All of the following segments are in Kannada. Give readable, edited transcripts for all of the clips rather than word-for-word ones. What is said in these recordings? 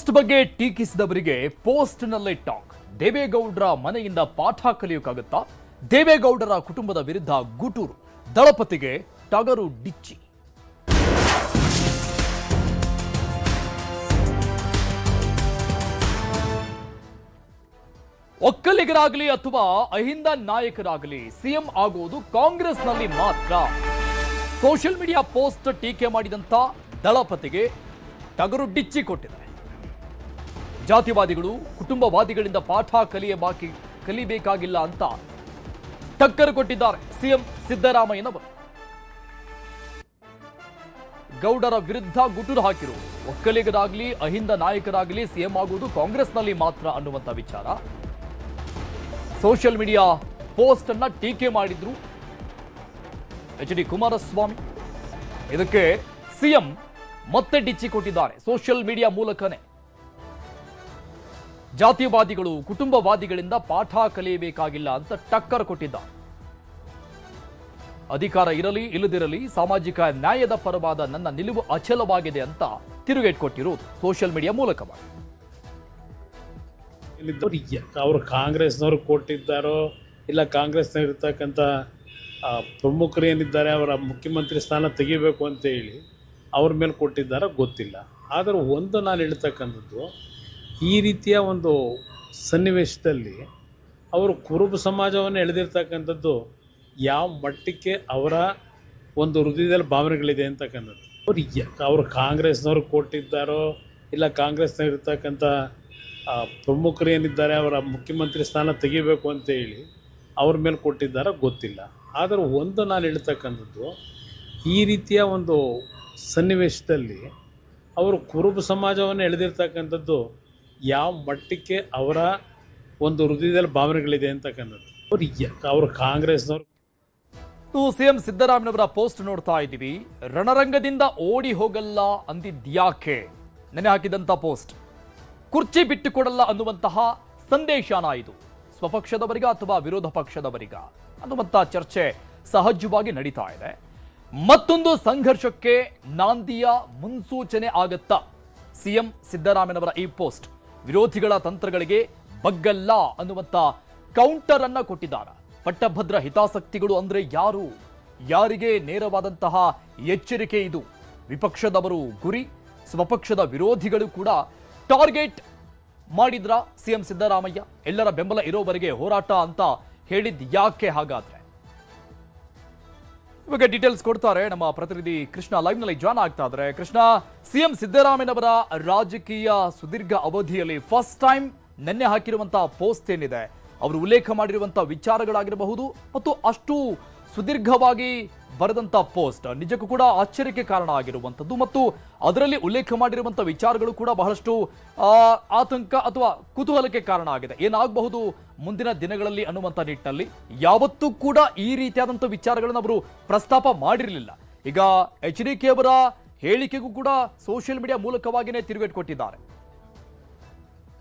ಪೋಸ್ಟ್ ಬಗ್ಗೆ ಟೀಕಿಸಿದವರಿಗೆ ಪೋಸ್ಟ್ನಲ್ಲೇ ಟಾಕ್. ದೇವೇಗೌಡರ ಮನೆಯಿಂದ ಪಾಠ ಕಲಿಯೋಕ್ಕಾಗುತ್ತಾ? ದೇವೇಗೌಡರ ಕುಟುಂಬದ ವಿರುದ್ಧ ಗುಟೂರು, ದಳಪತಿಗೆ ಟಗರು ಡಿಚ್ಚಿ. ಒಕ್ಕಲಿಗರಾಗಲಿ ಅಥವಾ ಅಹಿಂದ ನಾಯಕರಾಗಲಿ ಸಿಎಂ ಆಗುವುದು ಕಾಂಗ್ರೆಸ್ನಲ್ಲಿ ಮಾತ್ರ. ಸೋಷಿಯಲ್ ಮೀಡಿಯಾ ಪೋಸ್ಟ್ ಟೀಕೆ ಮಾಡಿದಂತ ದಳಪತಿಗೆ ಟಗರು ಡಿಚ್ಚಿ ಕೊಟ್ಟಿದೆ. ಜಾತಿವಾದಿಗಳು ಕುಟುಂಬವಾದಿಗಳಿಂದ ಪಾಠ ಕಲಿಬೇಕಾಗಿಲ್ಲ ಅಂತ ಟಕ್ಕರ್ ಕೊಟ್ಟಿದ್ದಾರೆ ಸಿಎಂ ಸಿದ್ದರಾಮಯ್ಯನವರು. ಗೌಡರ ವಿರುದ್ಧ ಗುಟುರು ಹಾಕಿರುವುದು, ಒಕ್ಕಲಿಗರಾಗಲಿ ಅಹಿಂದ ನಾಯಕರಾಗಲಿ ಸಿಎಂ ಆಗುವುದು ಕಾಂಗ್ರೆಸ್ನಲ್ಲಿ ಮಾತ್ರ ಅನ್ನುವಂಥ ವಿಚಾರ. ಸೋಷಿಯಲ್ ಮೀಡಿಯಾ ಪೋಸ್ಟ್ ಅನ್ನ ಟೀಕೆ ಮಾಡಿದ್ರು ಎಚ್.ಡಿ. ಕುಮಾರಸ್ವಾಮಿ. ಇದಕ್ಕೆ ಸಿಎಂ ಮತ್ತೆ ಡಿಚ್ಚಿ ಕೊಟ್ಟಿದ್ದಾರೆ ಸೋಷಿಯಲ್ ಮೀಡಿಯಾ ಮೂಲಕನೇ. ಜಾತಿವಾದಿಗಳು ಕುಟುಂಬವಾದಿಗಳಿಂದ ಪಾಠ ಕಲಿಯಬೇಕಾಗಿಲ್ಲ ಅಂತ ಟಕ್ಕರ್ ಕೊಟ್ಟಿದ್ದಾರೆ. ಅಧಿಕಾರ ಇರಲಿ ಇಲ್ಲದಿರಲಿ ಸಾಮಾಜಿಕ ನ್ಯಾಯದ ಪರವಾದ ನನ್ನ ನಿಲುವು ಅಚಲವಾಗಿದೆ ಅಂತ ತಿರುಗೇಟ್ ಕೊಟ್ಟಿರುವುದು ಸೋಷಿಯಲ್ ಮೀಡಿಯಾ ಮೂಲಕವಾಗಿ. ಅವರು ಕಾಂಗ್ರೆಸ್ನವರು ಕೊಟ್ಟಿದ್ದಾರೋ ಇಲ್ಲ ಕಾಂಗ್ರೆಸ್ನ ಇರ್ತಕ್ಕಂಥ ಪ್ರಮುಖರು ಏನಿದ್ದಾರೆ ಅವರ ಮುಖ್ಯಮಂತ್ರಿ ಸ್ಥಾನ ತೆಗಿಬೇಕು ಅಂತ ಹೇಳಿ ಅವ್ರ ಮೇಲೆ ಕೊಟ್ಟಿದ್ದಾರೋ ಗೊತ್ತಿಲ್ಲ. ಆದರೆ ಒಂದು ನಾನು ಹೇಳ್ತಕ್ಕಂಥದ್ದು, ಈ ರೀತಿಯ ಒಂದು ಸನ್ನಿವೇಶದಲ್ಲಿ ಅವರು ಕುರುಬ ಸಮಾಜವನ್ನು ಎಳೆದಿರ್ತಕ್ಕಂಥದ್ದು ಯಾವ ಮಟ್ಟಕ್ಕೆ ಅವರ ಒಂದು ಹೃದಯದಲ್ಲಿ ಭಾವನೆಗಳಿದೆ ಅಂತಕ್ಕಂಥದ್ದು. ಅವರು ಕಾಂಗ್ರೆಸ್ನವರು ಕೊಟ್ಟಿದ್ದಾರೋ ಇಲ್ಲ ಕಾಂಗ್ರೆಸ್ನ ಇರ್ತಕ್ಕಂಥ ಪ್ರಮುಖರು ಏನಿದ್ದಾರೆ ಅವರ ಮುಖ್ಯಮಂತ್ರಿ ಸ್ಥಾನ ತೆಗಿಬೇಕು ಅಂತ ಹೇಳಿ ಅವ್ರ ಮೇಲೆ ಕೊಟ್ಟಿದ್ದಾರೋ ಗೊತ್ತಿಲ್ಲ. ಆದರೆ ಒಂದು ನಾನು ಹೇಳ್ತಕ್ಕಂಥದ್ದು, ಈ ರೀತಿಯ ಒಂದು ಸನ್ನಿವೇಶದಲ್ಲಿ ಅವರು ಕುರುಬ ಸಮಾಜವನ್ನು ಎಳೆದಿರ್ತಕ್ಕಂಥದ್ದು ಯಾವ ಮಟ್ಟಕ್ಕೆ ಅವರ ಒಂದು ಹೃದಯದಲ್ಲಿ ಭಾವನೆಗಳಿದೆ ಅಂತಕ್ಕಂಥದ್ದು. ಅವರು ಕಾಂಗ್ರೆಸ್ನವರು. ಸಿಎಂ ಸಿದ್ದರಾಮಯ್ಯನವರ ಪೋಸ್ಟ್ ನೋಡ್ತಾ ಇದ್ದೀವಿ. ರಣರಂಗದಿಂದ ಓಡಿ ಹೋಗಲ್ಲ ಅಂದಿದ್ಯಾಕೆ? ನೆನೆ ಹಾಕಿದಂತ ಪೋಸ್ಟ್ ಕುರ್ಚಿ ಬಿಟ್ಟುಕೊಡಲ್ಲ ಅನ್ನುವಂತಹ ಸಂದೇಶನ ಇದು. ಸ್ವಪಕ್ಷದವರಿಗ ಅಥವಾ ವಿರೋಧ ಪಕ್ಷದವರಿಗ ಅನ್ನುವಂಥ ಚರ್ಚೆ ಸಹಜವಾಗಿ ನಡೀತಾ ಇದೆ. ಮತ್ತೊಂದು ಸಂಘರ್ಷಕ್ಕೆ ನಾಂದಿಯ ಮುನ್ಸೂಚನೆ ಆಗತ್ತಾ ಸಿಎಂ ಸಿದ್ದರಾಮಯ್ಯನವರ ಈ ಪೋಸ್ಟ್? ವಿರೋಧಿಗಳ ತಂತ್ರಗಳಿಗೆ ಬಗ್ಗಲ್ಲ ಅನ್ನುವಂಥ ಕೌಂಟರ್ ಅನ್ನ ಕೊಟ್ಟಿದ್ದಾರೆ. ಪಟ್ಟಭದ್ರ ಹಿತಾಸಕ್ತಿಗಳು ಅಂದ್ರೆ ಯಾರು? ಯಾರಿಗೆ ನೇರವಾದಂತಹ ಎಚ್ಚರಿಕೆ ಇದು? ವಿಪಕ್ಷದವರು ಗುರಿ, ಸ್ವಪಕ್ಷದ ವಿರೋಧಿಗಳು ಕೂಡ ಟಾರ್ಗೆಟ್ ಮಾಡಿದ್ರ ಸಿಎಂ ಸಿದ್ದರಾಮಯ್ಯ? ಎಲ್ಲರ ಬೆಂಬಲ ಇರೋವರೆಗೆ ಹೋರಾಟ ಅಂತ ಹೇಳಿದ್ ಯಾಕೆ ಹಾಗಾದ್ರೆ? ಇವಾಗ ಡೀಟೇಲ್ಸ್ ಕೊಡ್ತಾರೆ ನಮ್ಮ ಪ್ರತಿನಿಧಿ ಕೃಷ್ಣ, ಲೈವ್ ನಲ್ಲಿ ಜಾಯ್ನ್ ಆಗ್ತಾ ಇದ್ದಾರೆ. ಕೃಷ್ಣ, ಸಿಎಂ ಸಿದ್ದರಾಮಯ್ಯನವರ ರಾಜಕೀಯ ಸುದೀರ್ಘ ಅವಧಿಯಲ್ಲಿ ಫಸ್ಟ್ ಟೈಮ್ ನೆನ್ನೆ ಹಾಕಿರುವಂತಹ ಪೋಸ್ಟ್ ಏನಿದೆ, ಅವರು ಉಲ್ಲೇಖ ಮಾಡಿರುವಂತಹ ವಿಚಾರಗಳಾಗಿರಬಹುದು ಮತ್ತು ಅಷ್ಟು ಸುದೀರ್ಘವಾಗಿ ಬರೆದಂತ ಪೋಸ್ಟ್ ನಿಜಕ್ಕೂ ಕೂಡ ಆಶ್ಚರ್ಯಕ್ಕೆ ಕಾರಣ ಆಗಿರುವಂಥದ್ದು ಮತ್ತು ಅದರಲ್ಲಿ ಉಲ್ಲೇಖ ಮಾಡಿರುವಂತಹ ವಿಚಾರಗಳು ಕೂಡ ಬಹಳಷ್ಟು ಆತಂಕ ಅಥವಾ ಕುತೂಹಲಕ್ಕೆ ಕಾರಣ ಆಗಿದೆ. ಏನಾಗಬಹುದು ಮುಂದಿನ ದಿನಗಳಲ್ಲಿ ಅನ್ನುವಂಥ ನಿಟ್ಟಿನಲ್ಲಿ ಯಾವತ್ತೂ ಕೂಡ ಈ ರೀತಿಯಾದಂಥ ವಿಚಾರಗಳನ್ನು ಅವರು ಪ್ರಸ್ತಾಪ ಮಾಡಿರಲಿಲ್ಲ. ಈಗ ಎಚ್.ಡಿ.ಕೆ ಅವರ ಹೇಳಿಕೆಗೂ ಕೂಡ ಸೋಷಿಯಲ್ ಮೀಡಿಯಾ ಮೂಲಕವಾಗಿಯೇ ತಿರುಗೇಟು ಕೊಟ್ಟಿದ್ದಾರೆ.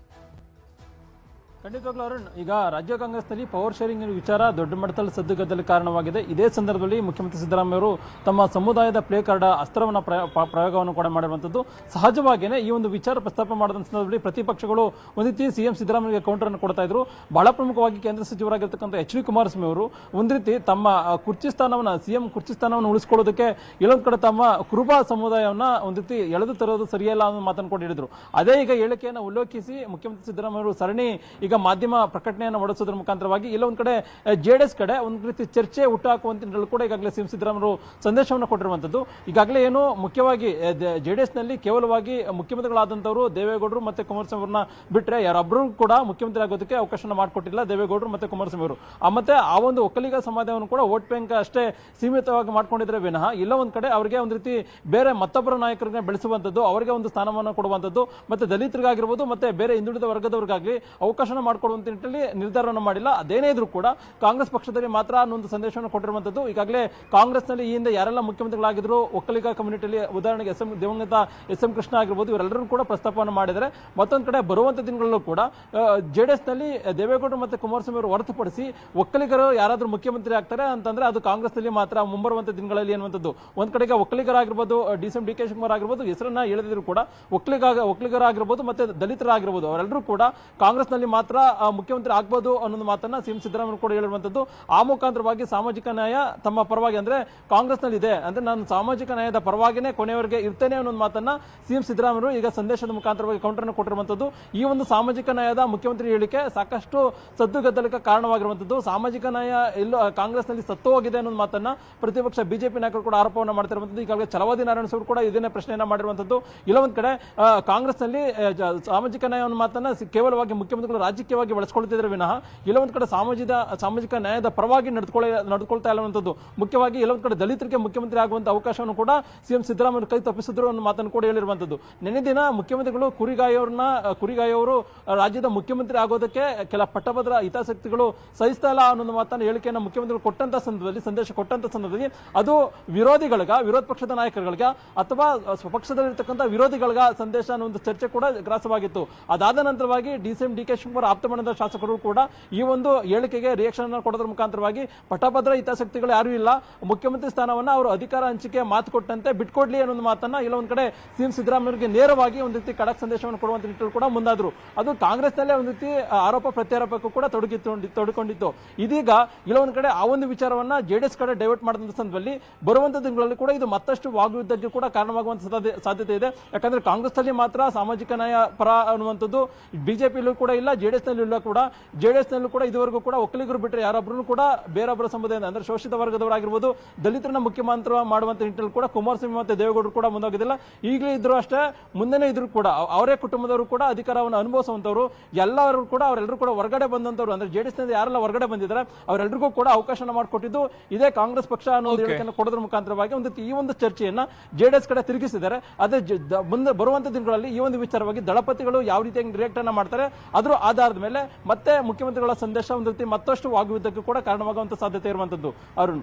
ಖಂಡಿತವಾಗ್ಲೂ ಅರುಣ್, ಈಗ ರಾಜ್ಯ ಕಾಂಗ್ರೆಸ್ನಲ್ಲಿ ಪವರ್ ಶೇರಿಂಗ್ ವಿಚಾರ ದೊಡ್ಡ ಮಟ್ಟದಲ್ಲಿ ಸದ್ದುಗದ್ದಲು ಕಾರಣವಾಗಿದೆ. ಇದೇ ಸಂದರ್ಭದಲ್ಲಿ ಮುಖ್ಯಮಂತ್ರಿ ಸಿದ್ದರಾಮಯ್ಯ ಅವರು ತಮ್ಮ ಸಮುದಾಯದ ಪ್ಲೇ ಕಾರ್ಡ್ ಅಸ್ತ್ರವನ್ನು ಪ್ರಯೋಗವನ್ನು ಕೂಡ ಮಾಡಿರುವಂಥದ್ದು. ಸಹಜವಾಗಿಯೇ ಈ ಒಂದು ವಿಚಾರ ಪ್ರಸ್ತಾಪ ಮಾಡಿದ ಸಂದರ್ಭದಲ್ಲಿ ಪ್ರತಿಪಕ್ಷಗಳು ಒಂದು ರೀತಿ ಸಿಎಂ ಸಿದ್ದರಾಮಯ್ಯಗೆ ಕೌಂಟರ್ ಅನ್ನು ಕೊಡ್ತಾ ಇದ್ರು. ಬಹಳ ಪ್ರಮುಖವಾಗಿ ಕೇಂದ್ರ ಸಚಿವರಾಗಿರ್ತಕ್ಕಂಥ ಎಚ್.ಡಿ. ಕುಮಾರಸ್ವಾಮಿ ಅವರು ಒಂದು ರೀತಿ ತಮ್ಮ ಕುರ್ಚಿ ಸ್ಥಾನವನ್ನು, ಸಿಎಂ ಕುರ್ಚಿ ಸ್ಥಾನವನ್ನು ಉಳಿಸಿಕೊಳ್ಳೋದಕ್ಕೆ ಎಲ್ಲೊಂದು ಕಡೆ ತಮ್ಮ ಕುರುಬ ಸಮುದಾಯವನ್ನ ಒಂದು ರೀತಿ ಎಳೆದು ತರೋದು ಸರಿಯಲ್ಲ ಅನ್ನೋ ಮಾತನ್ನು ಕೂಡ ಹೇಳಿದ್ರು. ಅದೇ ಈಗ ಹೇಳಿಕೆಯನ್ನು ಉಲ್ಲೇಖಿಸಿ ಮುಖ್ಯಮಂತ್ರಿ ಸಿದ್ದರಾಮಯ್ಯ ಅವರು ಸರಣಿ ಈಗ ಮಾಧ್ಯಮ ಪ್ರಕಟಣೆಯನ್ನು ಹೊರಡಿಸೋದ್ರ ಮುಖಾಂತರವಾಗಿ ಇಲ್ಲ ಒಂದ್ ಕಡೆ ಜೆಡಿಎಸ್ ಕಡೆ ಒಂದು ರೀತಿ ಚರ್ಚೆ ಹುಟ್ಟುಹಾಕುವಂತ ಕೂಡ ಈಗಾಗಲೇ ಸಿಎಂ ಸಿದ್ದರಾಮಯ್ಯ ಸಂದೇಶವನ್ನು ಕೊಟ್ಟಿರುವಂತದ್ದು. ಈಗಾಗಲೇ ಏನು ಮುಖ್ಯವಾಗಿ ಜೆಡಿಎಸ್ ನಲ್ಲಿ ಕೇವಲವಾಗಿ ಮುಖ್ಯಮಂತ್ರಿಗಳಾದಂತವರು ದೇವೇಗೌಡರು ಮತ್ತೆ ಕುಮಾರಸ್ವಾಮಿ ಅವರನ್ನ ಬಿಟ್ರೆ ಯಾರೊಬ್ಬರು ಕೂಡ ಮುಖ್ಯಮಂತ್ರಿ ಆಗೋದಕ್ಕೆ ಅವಕಾಶ ಮಾಡಿಕೊಟ್ಟಿಲ್ಲ ದೇವೇಗೌಡರು ಮತ್ತೆ ಕುಮಾರಸ್ವಾಮಿ ಅವರು. ಮತ್ತೆ ಆ ಒಂದು ಒಕ್ಕಲಿಗ ಸಮಾಜವನ್ನು ಕೂಡ ವೋಟ್ ಬ್ಯಾಂಕ್ ಅಷ್ಟೇ ಸೀಮಿತವಾಗಿ ಮಾಡ್ಕೊಂಡಿದ್ರೆ ವಿನಃ ಇಲ್ಲ ಒಂದ್ ಕಡೆ ಅವರಿಗೆ ಒಂದು ರೀತಿ ಬೇರೆ ಮತ್ತೊಬ್ಬರ ನಾಯಕರನ್ನ ಬೆಳೆಸುವಂತದ್ದು, ಅವರಿಗೆ ಒಂದು ಸ್ಥಾನಮಾನ ಕೊಡುವಂತದ್ದು, ಮತ್ತೆ ದಲಿತರಿಗಾಗಿರ್ಬೋದು ಮತ್ತೆ ಬೇರೆ ಹಿಂದುಳಿದ ವರ್ಗದವರಿಗಾಗಲಿ ಅವಕಾಶ ಅವಕಾಶವನ್ನು ಮಾಡಿಕೊಡುವಂತ ನಿಟ್ಟಿನಲ್ಲಿ ನಿರ್ಧಾರವನ್ನು ಮಾಡಿಲ್ಲ. ಅದೇನೇ ಇದ್ರೂ ಕೂಡ ಕಾಂಗ್ರೆಸ್ ಪಕ್ಷದಲ್ಲಿ ಮಾತ್ರ ಅನ್ನೊಂದು ಸಂದೇಶವನ್ನು ಕೊಟ್ಟಿರುವಂತದ್ದು. ಈಗಾಗಲೇ ಕಾಂಗ್ರೆಸ್ನಲ್ಲಿ ಈ ಹಿಂದೆ ಯಾರೆಲ್ಲ ಮುಖ್ಯಮಂತ್ರಿಗಳಾಗಿದ್ರು ಒಕ್ಕಲಿಗ ಕಮ್ಯುನಿಟಿಯಲ್ಲಿ, ಉದಾಹರಣೆಗೆ ದಿವಂಗತ ಎಸ್ ಎಂ ಕೃಷ್ಣ ಆಗಿರ್ಬೋದು, ಇವರೆಲ್ಲರೂ ಕೂಡ ಪ್ರಸ್ತಾಪವನ್ನು ಮಾಡಿದರೆ. ಮತ್ತೊಂದು ಕಡೆ ಬರುವಂತ ದಿನಗಳಲ್ಲೂ ಕೂಡ ಜೆಡಿಎಸ್ ನಲ್ಲಿ ದೇವೇಗೌಡರು ಮತ್ತೆ ಕುಮಾರಸ್ವಾಮಿ ಅವರು ಹೊರತುಪಡಿಸಿ ಒಕ್ಕಲಿಗರು ಯಾರಾದ್ರೂ ಮುಖ್ಯಮಂತ್ರಿ ಆಗ್ತಾರೆ ಅಂತಂದ್ರೆ ಅದು ಕಾಂಗ್ರೆಸ್ ನಲ್ಲಿ ಮಾತ್ರ ಮುಂಬರುವಂತ ದಿನಗಳಲ್ಲಿ ಅನ್ನುವಂಥದ್ದು. ಒಂದ್ ಕಡೆಗೆ ಒಕ್ಕಲಿಗರಾಗಿರ್ಬೋದು, ಡಿ ಕೆ ಶಿವಕುಮಾರ್ ಆಗಿರ್ಬೋದು, ಹೆಸರನ್ನ ಹೇಳಿದ್ರು ಕೂಡ ಒಕ್ಕಲಿಗರಾಗಿರ್ಬೋದು ಮತ್ತೆ ದಲಿತರಾಗಿರ್ಬೋದು, ಅವರೆಲ್ಲರೂ ಕೂಡ ಕಾಂಗ್ರೆಸ್ ನಲ್ಲಿ ಮಾತ್ರ ಮುಖ್ಯಮಂತ್ರಿ ಆಗ್ಬೋದು ಅನ್ನೋ ಮಾತನ್ನ ಸಿಎಂ ಸಿದ್ದರಾಮಯ್ಯ ಕೂಡ ಹೇಳಿರುವಂತದ್ದು. ಆ ಮುಖಾಂತರವಾಗಿ ಸಾಮಾಜಿಕ ನ್ಯಾಯ ತಮ್ಮ ಪರವಾಗಿ, ಅಂದ್ರೆ ಕಾಂಗ್ರೆಸ್ ನಲ್ಲಿ ಇದೆ ಅಂದ್ರೆ ನಾನು ಸಾಮಾಜಿಕ ನ್ಯಾಯದ ಪರವಾಗಿನೇ ಕೊನೆಯವರೆಗೆ ಇರ್ತೇನೆ ಅನ್ನೋ ಮಾತನ್ನ ಸಿಎಂ ಸಿದ್ದರಾಮಯ್ಯ ಈಗ ಸಂದೇಶದ ಮುಖಾಂತರವಾಗಿ ಕೌಂಟರ್ ಅನ್ನು ಕೊಟ್ಟಿರುವಂತದ್ದು. ಈ ಒಂದು ಸಾಮಾಜಿಕ ನ್ಯಾಯದ ಮುಖ್ಯಮಂತ್ರಿ ಹೇಳಿಕೆ ಸಾಕಷ್ಟು ಸದ್ದುಗದ್ದಲಕ್ಕೆ ಕಾರಣವಾಗಿರುವಂತದ್ದು. ಸಾಮಾಜಿಕ ನ್ಯಾಯ ಎಲ್ಲೋ ಕಾಂಗ್ರೆಸ್ ನಲ್ಲಿ ಸತ್ತು ಹೋಗಿದೆ ಅನ್ನೋ ಮಾತನ್ನ ಪ್ರತಿಪಕ್ಷ ಬಿಜೆಪಿ ನಾಯಕರು ಕೂಡ ಆರೋಪವನ್ನು ಮಾಡ್ತಿರುವಂತದ್ದು. ಈಗಾಗಲೇ ಛಲವಾದಿ ನಾರಾಯಣಸ್ವಾಮಿ ಕೂಡ ಇದನ್ನೇ ಪ್ರಶ್ನೆಯನ್ನ ಮಾಡಿರುವಂತದ್ದು. ಇಲ್ಲ ಒಂದ್ ಕಡೆ ಕಾಂಗ್ರೆಸ್ ನಲ್ಲಿ ಸಾಮಾಜಿಕ ನ್ಯಾಯವನ್ನು ಮಾತನ್ನ ಕೇವಲವಾಗಿ ಮುಖ್ಯಮಂತ್ರಿಗಳು ರಾಜಕೀಯವಾಗಿ ಬಳಸಿಕೊಳ್ತಿದ್ರೆ ವಿನಃ ಇಲ್ಲ ಒಂದ್ ಕಡೆ ಸಾಮಾಜಿಕ ನ್ಯಾಯದ ಪರವಾಗಿ ನಡೆದುಕೊಳ್ತಾ ಇರುವಂತದ್ದು. ಮುಖ್ಯವಾಗಿ ಎಲ್ಲ ಒಂದ್ ಕಡೆ ದಲಿತರಿಗೆ ಮುಖ್ಯಮಂತ್ರಿ ಆಗುವಂತ ಅವಕಾಶವನ್ನು ಕೂಡ ಸಿಎಂ ಸಿದ್ದರಾಮಯ್ಯ ಕೈ ತಪ್ಪಿಸಿದ್ರು ಅನ್ನೋ ಮಾತನ್ನು ಕೂಡ ಹೇಳಿರುವಂತದ್ದು. ನಿನ್ನೆ ದಿನ ಮುಖ್ಯಮಂತ್ರಿಗಳು ಕುರಿಗಾಯವರು ರಾಜ್ಯದ ಮುಖ್ಯಮಂತ್ರಿ ಆಗೋದಕ್ಕೆ ಕೆಲ ಪಟ್ಟಭದ್ರ ಹಿತಾಸಕ್ತಿಗಳು ಸಹಿಸ್ತಾ ಇಲ್ಲ ಅನ್ನೋ ಮಾತನ್ನ ಹೇಳಿಕೆಯನ್ನು ಮುಖ್ಯಮಂತ್ರಿಗಳು ಕೊಟ್ಟಂತ ಸಂದರ್ಭದಲ್ಲಿ, ಸಂದೇಶ ಕೊಟ್ಟಂತ ಸಂದರ್ಭದಲ್ಲಿ ಅದು ವಿರೋಧ ಪಕ್ಷದ ನಾಯಕರುಗಳಿಗೆ ಅಥವಾ ಸ್ವಪಕ್ಷದಲ್ಲಿರ್ತಕ್ಕಂಥ ವಿರೋಧಿಗಳಿಗೆ ಸಂದೇಶ ಅನ್ನೋ ಒಂದು ಚರ್ಚೆ ಕೂಡ ಗ್ರಾಸವಾಗಿತ್ತು. ಅದಾದ ನಂತರವಾಗಿ ಡಿ ಕೆ ಶಿವಕುಮಾರ್ ಆಪ್ತಮಂಡಲದ ಶಾಸಕರು ಕೂಡ ಈ ಒಂದು ಹೇಳಿಕೆಗೆ ರಿಯಾಕ್ಷನ್ ಕೊಡೋದ್ರ ಮುಖಾಂತರವಾಗಿ ಪಟ್ಟಭದ್ರ ಹಿತಾಸಕ್ತಿಗಳು ಯಾರು ಇಲ್ಲ, ಮುಖ್ಯಮಂತ್ರಿ ಸ್ಥಾನವನ್ನ ಅವರು ಅಧಿಕಾರ ಹಂಚಿಕೆ ಮಾತು ಕೊಟ್ಟಂತೆ ಬಿಟ್ಕೊಡ್ಲಿ ಅನ್ನೋ ಮಾತನ್ನ ಇಲ್ಲ ಒಂದ್ ಕಡೆ ಸಿಎಂ ಸಿದ್ದರಾಮಯ್ಯಗೆ ನೇರವಾಗಿ ಒಂದು ರೀತಿ ಖಡಕ್ ಸಂದೇಶವನ್ನು ಕೊಡುವಂತ ನಿಟ್ಟಿನಲ್ಲಿ ಕೂಡ ಮುಂದಾದ್ರು. ಅದು ಕಾಂಗ್ರೆಸ್ನಲ್ಲೇ ಒಂದು ರೀತಿ ಆರೋಪ ಪ್ರತ್ಯಾರೋಪಕ್ಕೂ ಕೂಡ ತೊಡಕೊಂಡಿತ್ತು. ಇದೀಗ ಇಲ್ಲ ಒಂದ್ ಕಡೆ ಆ ಒಂದು ವಿಚಾರವನ್ನ ಜೆಡಿಎಸ್ ಕಡೆ ಡೈವರ್ಟ್ ಮಾಡಿದ ಸಂದರ್ಭದಲ್ಲಿ ಬರುವಂತ ದಿನಗಳಲ್ಲಿ ಕೂಡ ಇದು ಮತ್ತಷ್ಟು ವಾಗ್ಯುದ್ಧಕ್ಕೆ ಕೂಡ ಕಾರಣವಾಗುವಂತ ಸಾಧ್ಯತೆ ಇದೆ. ಯಾಕಂದ್ರೆ ಕಾಂಗ್ರೆಸ್ ನಲ್ಲಿ ಮಾತ್ರ ಸಾಮಾಜಿಕ ನ್ಯಾಯ ಪರ ಅನ್ನುವಂಥದ್ದು ಬಿಜೆಪಿಯಲ್ಲೂ ಕೂಡ ಇಲ್ಲ, ಜೆಡಿಎಸ್ ನಲ್ಲಿ ಇಲ್ಲ ಕೂಡ. ಜೆಡಿಎಸ್ ನಲ್ಲೂ ಕೂಡ ಇದುವರೆಗೂ ಕೂಡ ಒಕ್ಕಲಿಗರು ಬಿಟ್ಟರೆ ಯಾರೊಬ್ಬರು ಕೂಡ ಬೇರೊಬ್ಬರ ಸಮುದಾಯದ ಅಂದ್ರೆ ಶೋಷಿತ ವರ್ಗದವರಾಗಿರ್ಬೋದು, ದಲಿತರನ್ನ ಮುಖ್ಯಮಂತ್ರಿ ಮಾಡುವಂತ ನಿಟ್ಟಿನಲ್ಲಿ ಕೂಡ ಕುಮಾರಸ್ವಾಮಿ ಮತ್ತೆ ದೇವೇಗೌಡರು ಕೂಡ ಮುಂದಾಗೋದಿಲ್ಲ. ಈಗಲೇ ಇದ್ರು ಅಷ್ಟೇ, ಮುಂದೆನೇ ಇದ್ರು ಕೂಡ ಅವರೇ ಕುಟುಂಬದವರು ಕೂಡ ಅಧಿಕಾರವನ್ನು ಅನುಭವಿಸುವಂತವರು ಎಲ್ಲರೂ ಕೂಡ ಅವರೆಲ್ಲರೂ ಕೂಡ ಹೊರಗಡೆ ಬಂದಂತವರು, ಅಂದ್ರೆ ಜೆಡಿಎಸ್ ನಿಂದ ಯಾರೆಲ್ಲ ಹೊರಗಡೆ ಬಂದಿದ್ದಾರೆ ಅವರೆಲ್ಲರಿಗೂ ಕೂಡ ಅವಕಾಶ ಮಾಡಿಕೊಟ್ಟಿದ್ದು ಇದೇ ಕಾಂಗ್ರೆಸ್ ಪಕ್ಷ ಅನ್ನೋ ಹೇಳಿಕೆಯನ್ನು ಕೊಡೋದ್ರ ಮುಖಾಂತರವಾಗಿ ಈ ಒಂದು ಚರ್ಚೆಯನ್ನ ಜೆಡಿಎಸ್ ಕಡೆ ತಿರುಗಿಸಿದ್ದಾರೆ. ಅದೇ ಮುಂದೆ ಬರುವಂತ ದಿನಗಳಲ್ಲಿ ಈ ಒಂದು ವಿಚಾರವಾಗಿ ದಳಪತಿಗಳು ಯಾವ ರೀತಿಯಾಗಿ ರಿಯಾಕ್ಟ್ ಅನ್ನ ಮಾಡ್ತಾರೆ ಅದರ ಆಧಾರದ ಮೇಲೆ ಮತ್ತೆ ಮುಖ್ಯಮಂತ್ರಿಗಳ ಸಂದೇಶ ಒಂದು ರೀತಿ ಮತ್ತಷ್ಟು ವಾಗ್ಯುದ್ಧಕ್ಕೆ ಕೂಡ ಕಾರಣವಾಗುವಂತ ಸಾಧ್ಯತೆ ಇರುವಂತದ್ದು. ಅರುಣ್.